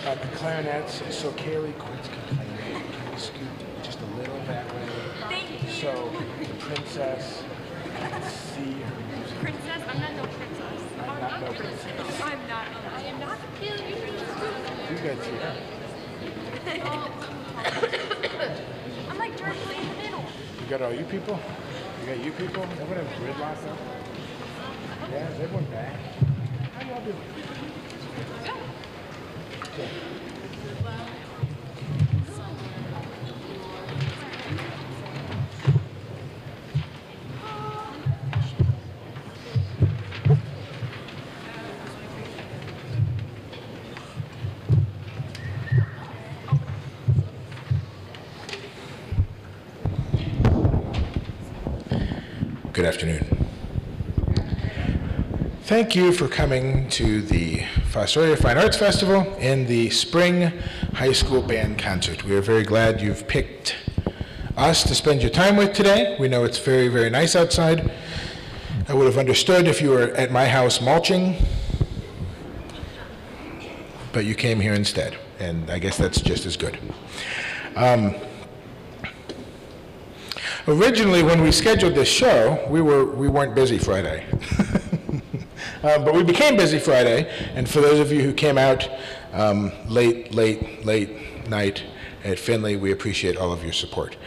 The clarinets, so Kaylee quits complaining. Can you scoot just a little that way? So the princess can see her music. Princess? I'm not no princess. I'm not no princess. I'm not. I am not. You got to. I'm like directly in the middle. You got all you people? You got you people? Everyone have gridlock though? Yeah, is everyone back? How y'all doing? Okay. Good afternoon. Thank you for coming to the Fostoria Fine Arts Festival and the Spring High School Band Concert. We are very glad you've picked us to spend your time with today. We know it's very, very nice outside. I would have understood if you were at my house mulching, but you came here instead, and I guess that's just as good. Originally, when we scheduled this show, we weren't busy Friday. But we became busy Friday, and for those of you who came out late night at Finley, we appreciate all of your support.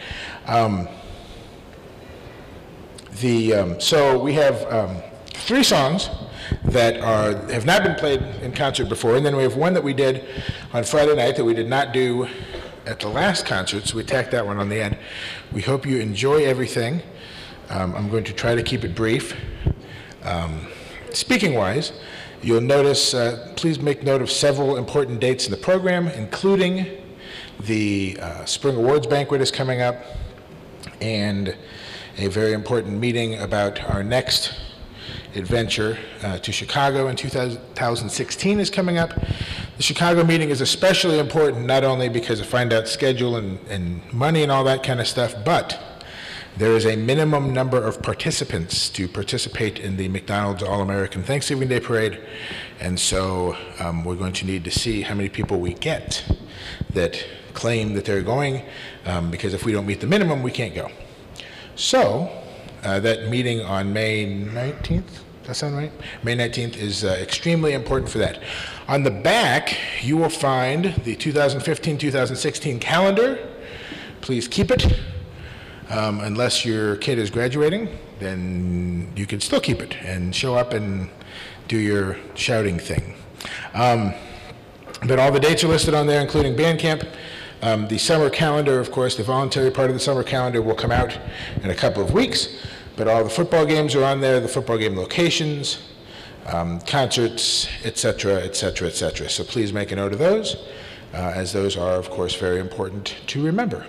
So we have 3 songs that have not been played in concert before, and then we have one that we did on Friday night that we did not do at the last concert, so we tacked that one on the end. We hope you enjoy everything. I'm going to try to keep it brief. Speaking-wise, you'll notice, please make note of several important dates in the program, including the Spring Awards Banquet is coming up, and a very important meeting about our next adventure to Chicago in 2016 is coming up. The Chicago meeting is especially important not only because of find out schedule and money and all that kind of stuff, but there is a minimum number of participants to participate in the McDonald's All-American Thanksgiving Day Parade, and so we're going to need to see how many people we get that claim that they're going, because if we don't meet the minimum, we can't go. So that meeting on May 19th, does that sound right? May 19th is extremely important for that. On the back, you will find the 2015-2016 calendar. Please keep it. Unless your kid is graduating, then you can still keep it and show up and do your shouting thing. But all the dates are listed on there, including band camp. The summer calendar, of course, the voluntary part of the summer calendar will come out in a couple of weeks, but all the football games are on there, the football game locations, concerts, etc., etc., etc. So please make a note of those, as those are, of course, very important to remember.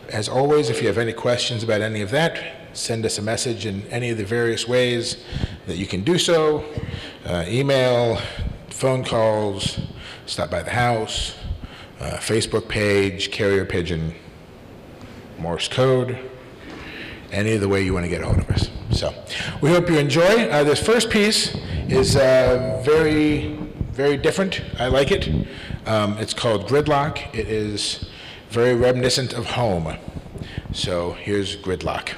As always, if you have any questions about any of that, send us a message in any of the various ways that you can do so. Email, phone calls, stop by the house, Facebook page, carrier pigeon, Morse code, any of the way you want to get a hold of us. So we hope you enjoy. This first piece is very, very different. I like it. It's called Gridlock. It is very reminiscent of home. So here's Gridlock.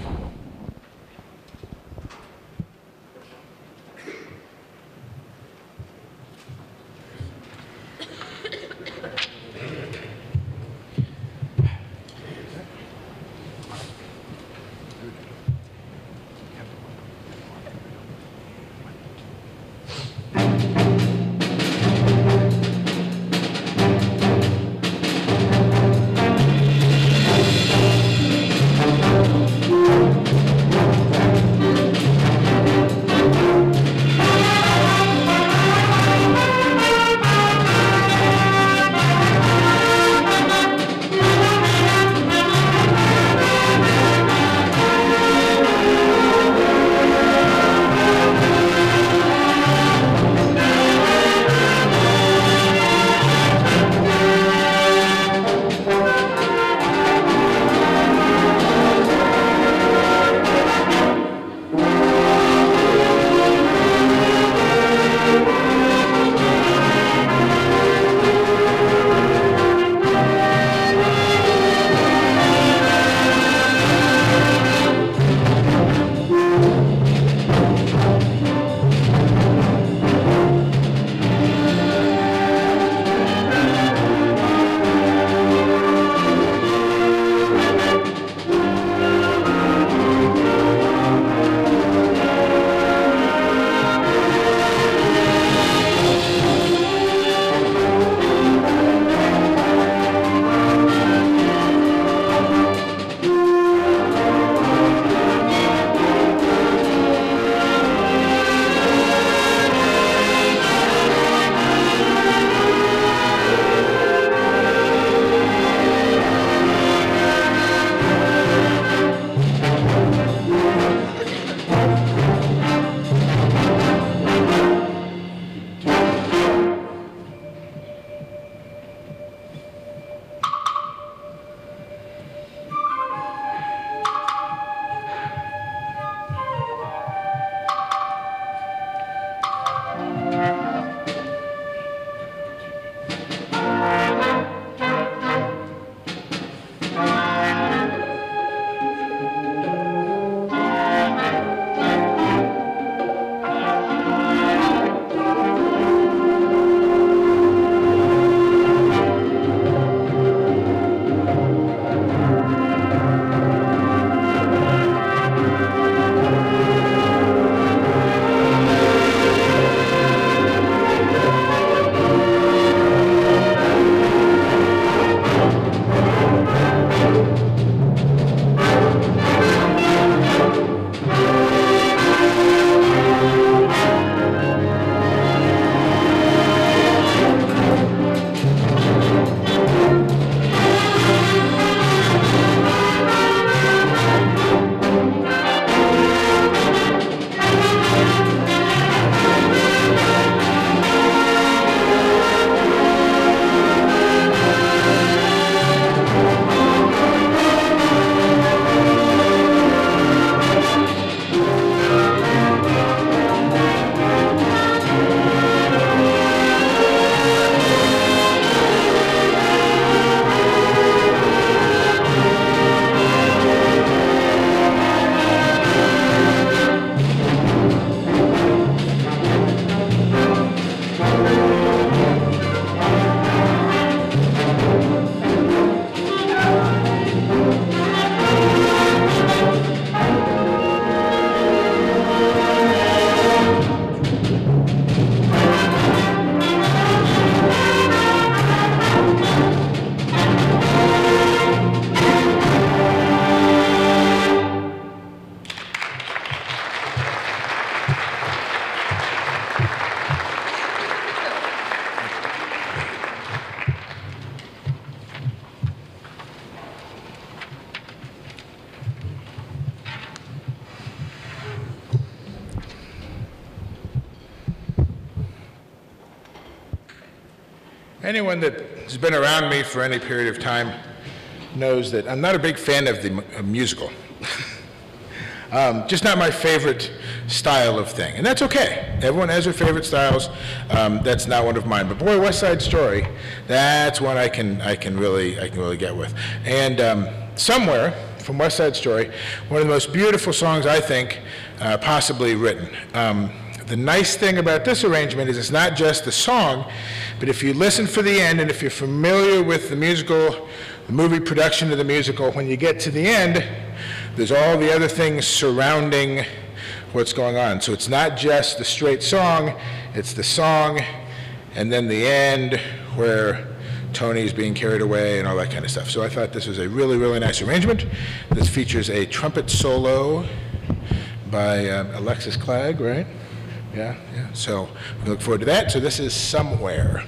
Anyone that's been around me for any period of time knows that I'm not a big fan of the musical. Just not my favorite style of thing, and that's okay. Everyone has their favorite styles. That's not one of mine. But boy, West Side Story, that's one I can really get with. And somewhere from West Side Story, one of the most beautiful songs I think possibly written. The nice thing about this arrangement is it's not just the song, but if you listen for the end and if you're familiar with the musical, the movie production of the musical, when you get to the end, there's all the other things surrounding what's going on. So it's not just the straight song, it's the song and then the end where Tony's being carried away and all that kind of stuff. So I thought this was a really, really nice arrangement. This features a trumpet solo by Alexis Clegg, right? Yeah. So we look forward to that. So this is Somewhere.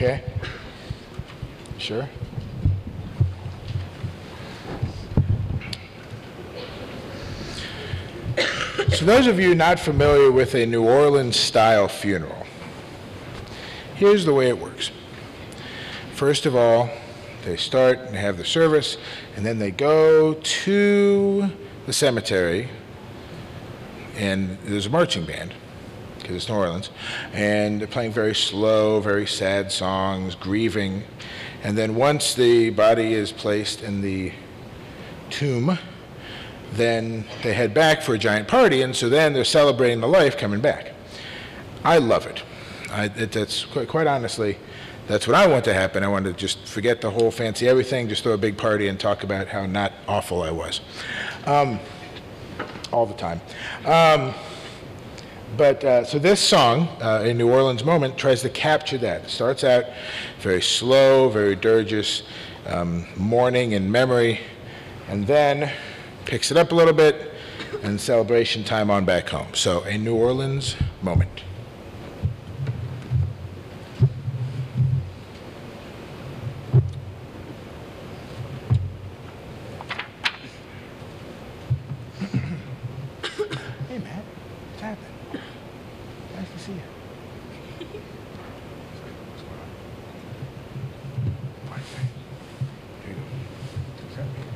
Okay? Sure? So those of you not familiar with a New Orleans-style funeral, here's the way it works. First of all, they start and have the service, and then they go to the cemetery, and there's a marching band, because it's New Orleans, and they're playing very slow, very sad songs, grieving. And then once the body is placed in the tomb, then they head back for a giant party, and so then they're celebrating the life coming back. I love it. That's quite honestly, that's what I want to happen. I want to just forget the whole fancy everything, just throw a big party and talk about how not awful I was. All the time. So this song, A New Orleans Moment, tries to capture that. It starts out very slow, very dirgeous, mourning and memory, and then picks it up a little bit, and celebration time on back home. So, A New Orleans Moment. Hey, Matt. What's happening? Nice to see you. Here you go. What's happening?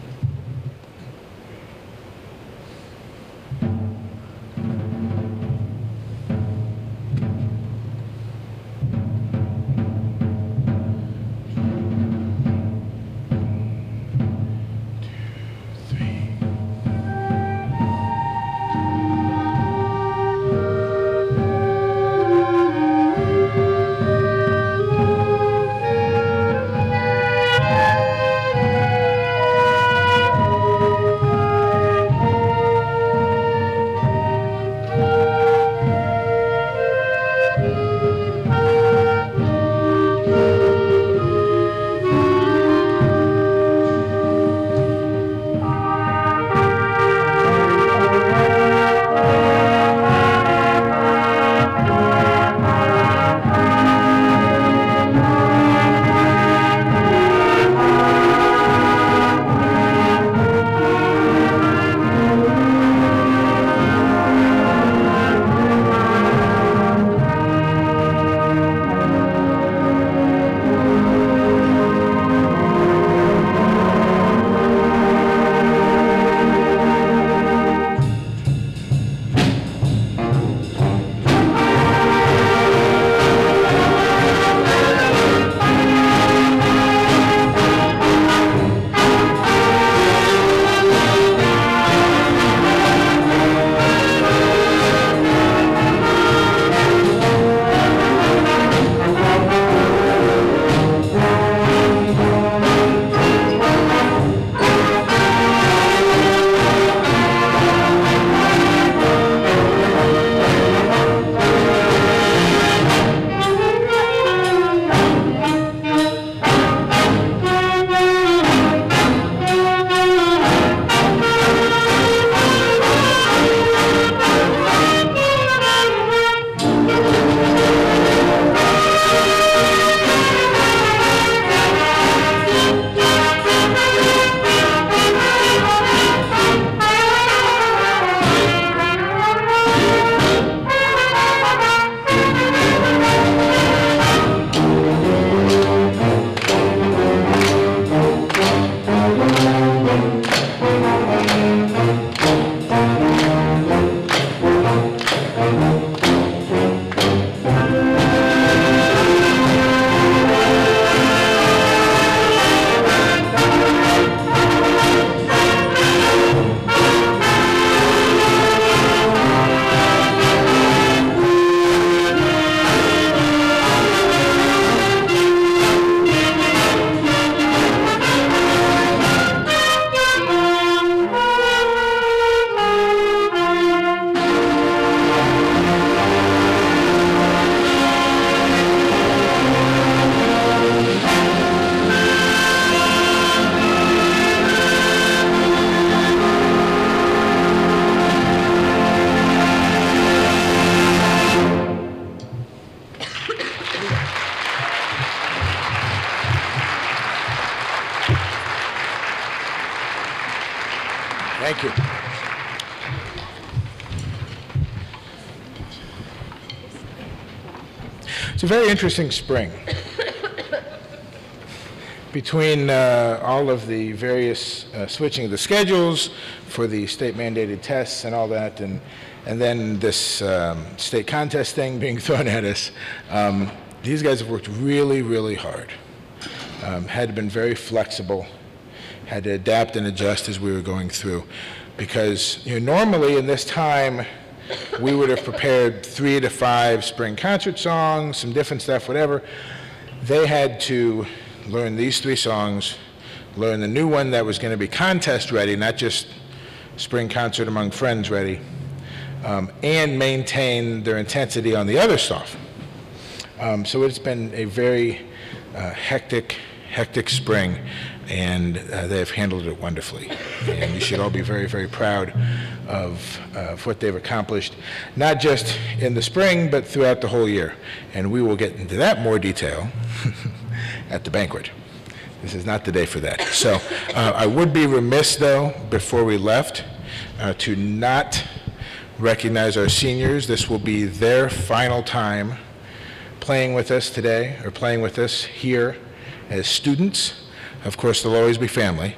Thank you. It's a very interesting spring. Between all of the various switching of the schedules for the state mandated tests and all that, and then this state contest thing being thrown at us, these guys have worked really, really hard. Had been very flexible, had to adapt and adjust as we were going through, because normally in this time we would have prepared 3 to 5 spring concert songs, some different stuff, whatever. They had to learn these 3 songs, learn the new one that was going to be contest ready, not just spring concert among friends ready, and maintain their intensity on the other stuff. So it's been a very hectic spring, and they've handled it wonderfully. And you should all be very, very proud of what they've accomplished, not just in the spring, but throughout the whole year. And we will get into that more detail at the banquet. This is not the day for that. So I would be remiss, though, before we left, to not recognize our seniors. This will be their final time playing with us today, or playing with us here as students. Of course, they'll always be family,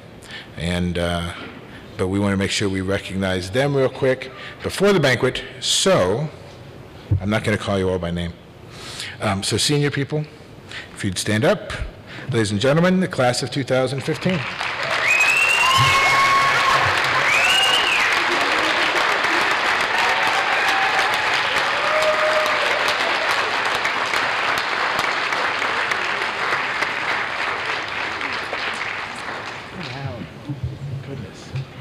but we want to make sure we recognize them real quick before the banquet. So I'm not going to call you all by name. So senior people, if you'd stand up. Ladies and gentlemen, the class of 2015.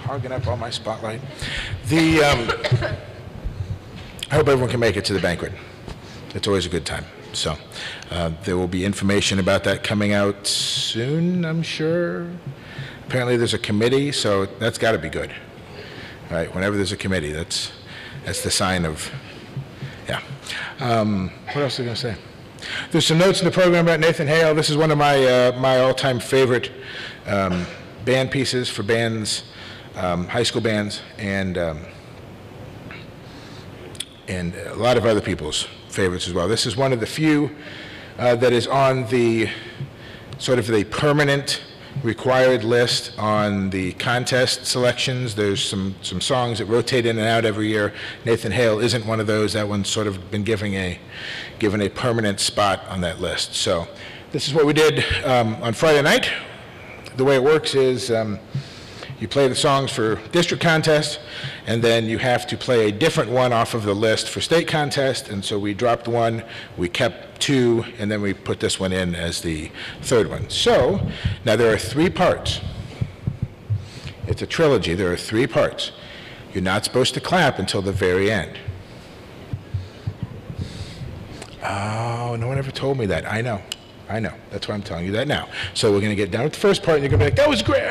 Hogging up all my spotlight. I hope everyone can make it to the banquet. It's always a good time. So there will be information about that coming out soon, I'm sure. Apparently there's a committee, so that's got to be good. All right, whenever there's a committee, that's the sign of, yeah. What else was I going to say? There's some notes in the program about Nathan Hale. This is one of my all-time favorite band pieces for bands, high school bands, and a lot of other people's favorites as well. This is one of the few that is on the sort of the permanent required list on the contest selections. There's some songs that rotate in and out every year. Nathan Hale isn't one of those. That one's sort of been given a permanent spot on that list. So this is what we did on Friday night. The way it works is you play the songs for district contest, and then you have to play a different one off of the list for state contest. And so we dropped one, we kept 2, and then we put this one in as the third one. So now there are 3 parts. It's a trilogy. There are 3 parts. You're not supposed to clap until the very end. Oh, no one ever told me that. I know. That's why I'm telling you that now. So we're going to get down with the first part, and you're going to be like, that was great.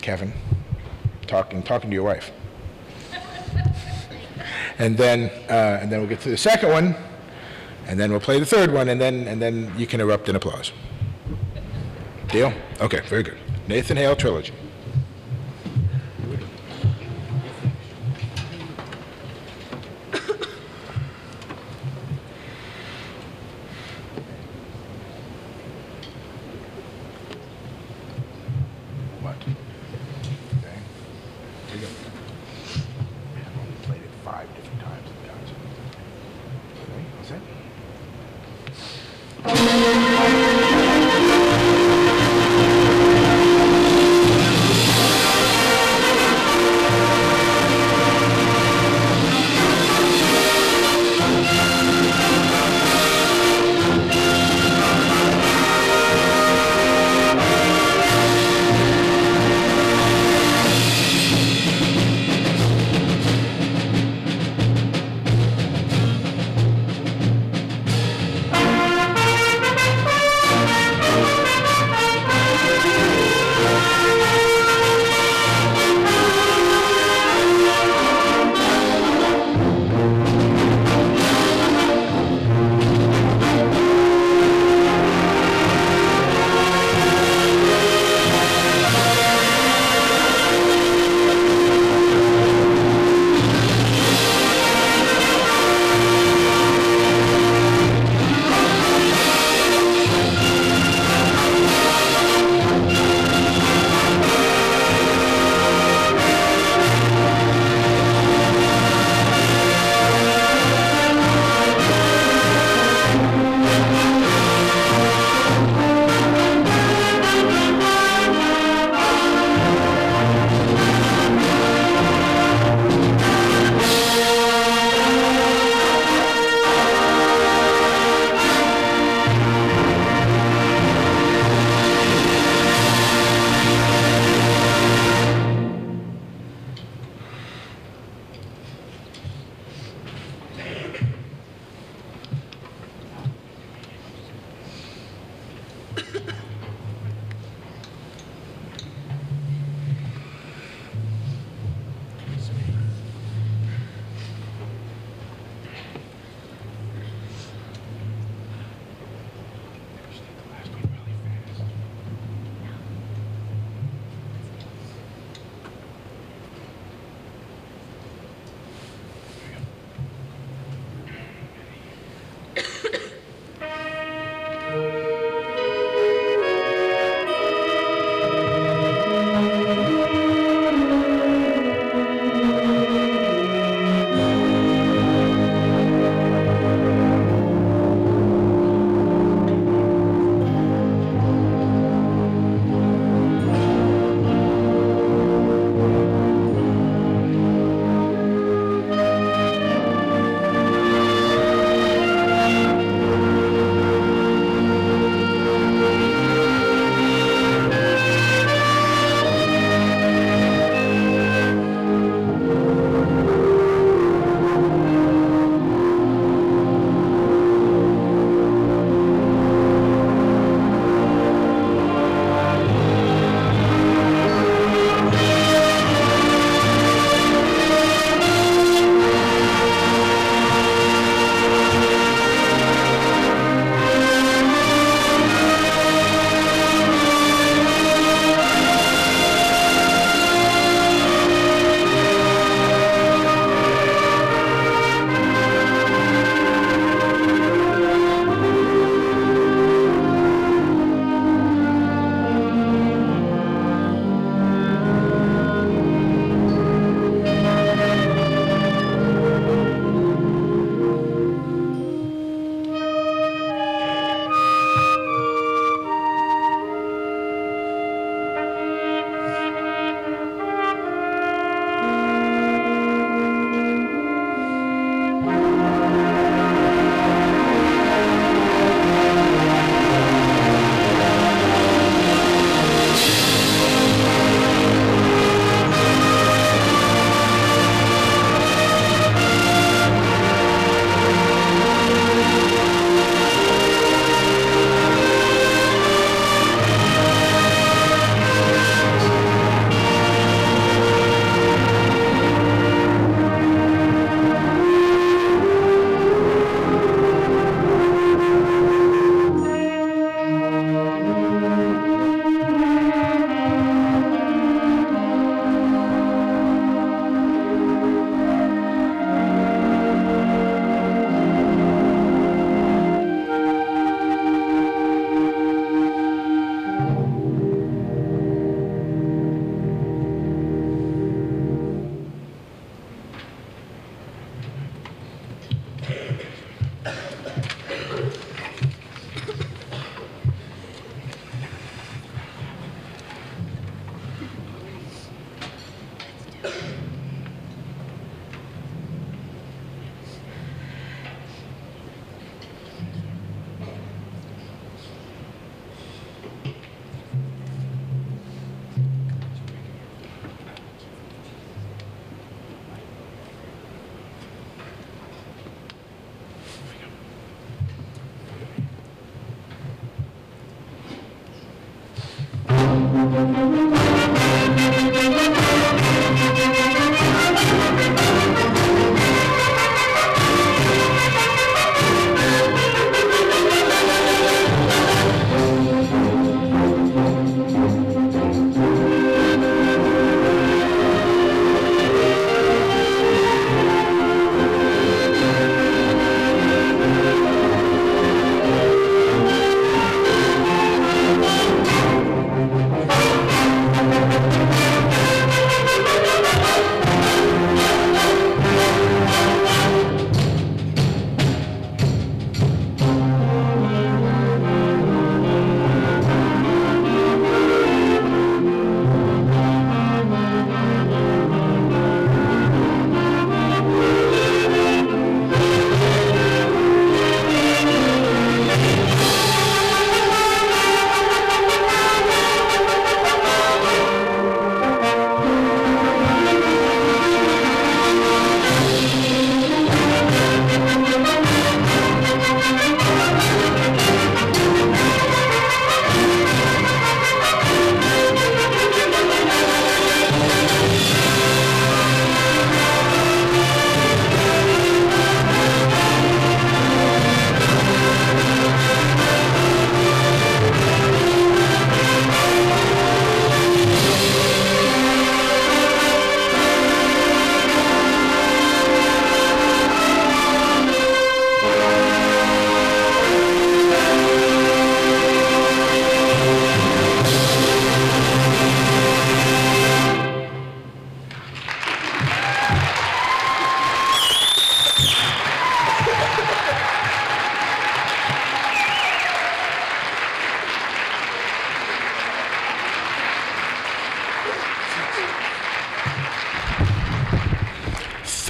Kevin, talking to your wife. And then we'll get to the second one, and then we'll play the third one, and then you can erupt in applause. Deal? Okay, very good. Nathan Hale Trilogy.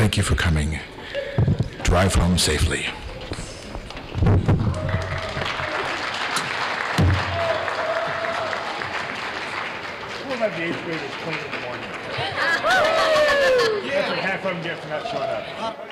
Thank you for coming. Drive home safely. We'll have the 8th graders clean in the morning. That's what half of them get for not showing up.